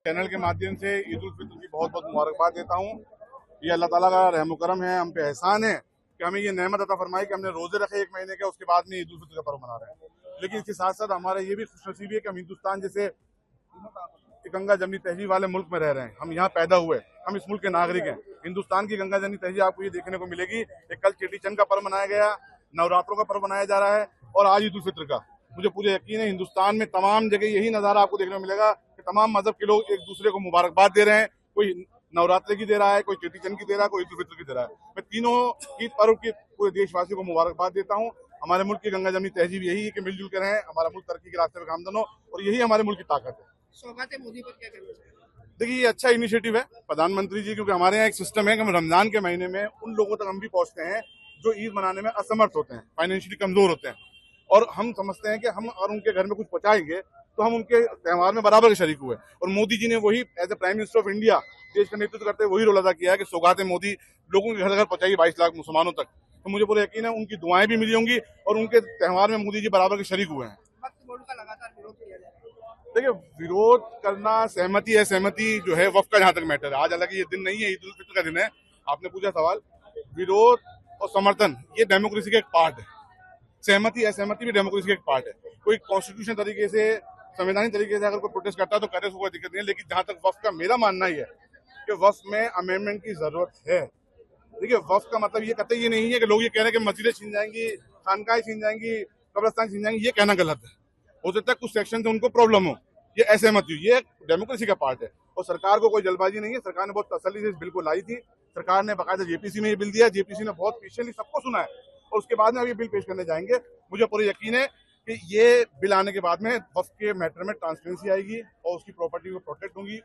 Channel के माध्यम से ईद उल फित्र की बहुत बहुत मुबारकबाद देता हूँ। ये अल्लाह ताला का रहम करम है, हम पे एहसान है कि हमें ये नेमत अता फरमाई कि हमने रोजे रखे एक महीने के, उसके बाद में ईद उल फित्र का पर्व मना रहे हैं। लेकिन इसके साथ साथ हमारा ये भी खुशनसीबी है कि हम हिंदुस्तान जैसे गंगा जमनी तहजीब वाले मुल्क में रह रहे हैं। हम यहाँ पैदा हुए, हम इस मुल्क के नागरिक हैं। हिंदुस्तान की गंगा जमनी तहजीब आपको ये देखने को मिलेगी। एक कल चेटी चंद का पर्व मनाया गया, नवरात्रों का पर्व मनाया जा रहा है और आज ईद उल फित्र का। मुझे पूरे यकीन है हिंदुस्तान में तमाम जगह यही नजारा आपको देखने को मिलेगा कि तमाम मजहब के लोग एक दूसरे को मुबारकबाद दे रहे हैं। कोई नवरात्रि की दे रहा है, कोई चेटी चंद की दे रहा है, कोई ईद उल फित्र की दे रहा है। मैं तीनों ईद पर्व की पूरे देशवासियों को मुबारकबाद देता हूँ। हमारे मुल्क की गंगा जमनी तहजीब यही है कि मिलजुल कर रहें, हमारा मुल्क तरक्की के रास्ते पर गामदन हो और यही हमारे मुल्क की ताकत है। सौगात मोदी पर क्या कहना चाहिए? देखिए, ये अच्छा इनिशिएटिव है प्रधानमंत्री जी, क्योंकि हमारे यहाँ एक सिस्टम है कि हम रमजान के महीने में उन लोगों तक हम भी पहुंचते हैं जो ईद मनाने में असमर्थ होते हैं, फाइनेंशियली कमजोर होते हैं। और हम समझते हैं कि हम और उनके घर में कुछ पहुंचाएंगे तो हम उनके त्योहार में बराबर के शरीक हुए। और मोदी जी ने वही as a prime minister of India देश का नेतृत्व करते हुए वही रोल अदा किया है कि सौगात मोदी लोगों के घर घर पहुंचाई 22 लाख मुसलमानों तक। तो मुझे पूरा यकीन है उनकी दुआएं भी मिली होंगी और उनके त्योहार में मोदी जी बराबर के शरीक हुए हैं। वक्फ बोर्ड का लगातार विरोध किया जा रहा है। देखिए, विरोध करना सहमति है, सहमति जो है वक्फ का जहां तक मैटर है। आज हालांकि ये दिन नहीं है, ईद उल फित्र का दिन है। आपने पूछा सवाल, विरोध और समर्थन ये डेमोक्रेसी का एक पार्ट है। सहमति असहमति भी डेमोक्रेसी का एक पार्ट है। कोई कॉन्स्टिट्यूशन तरीके से, संवैधानिक तरीके से अगर कोई प्रोटेस्ट करता है तो करे, उसको कोई दिक्कत नहीं है। लेकिन जहां तक वक्फ का मेरा मानना ही है कि वक्फ में अमेंडमेंट की जरूरत है। देखिए, वक्फ का मतलब ये कतई ये नहीं है कि लोग ये कह रहे हैं कि मस्जिदें छीन जाएंगी, खानकाएं छीन जाएंगी, कब्रिस्तान छीन जाएंगी। ये कहना गलत है। हो सकता है कुछ सेक्शन से उनको प्रॉब्लम हो, ये असहमति हुई, ये डेमोक्रेसी का पार्ट है। और सरकार को कोई जल्दबाजी नहीं है। सरकार ने बहुत तसल्ली से इस बिल को लाई थी। सरकार ने बाकायदा जेपीसी में ये बिल दिया, जेपीसी ने बहुत पेशेंटली सबको सुना है और उसके बाद में अब ये बिल पेश करने जाएंगे। मुझे पूरा यकीन है कि ये बिल आने के बाद में वक्फ के मैटर में ट्रांसपेरेंसी आएगी और उसकी प्रॉपर्टी को प्रोटेक्ट होंगी।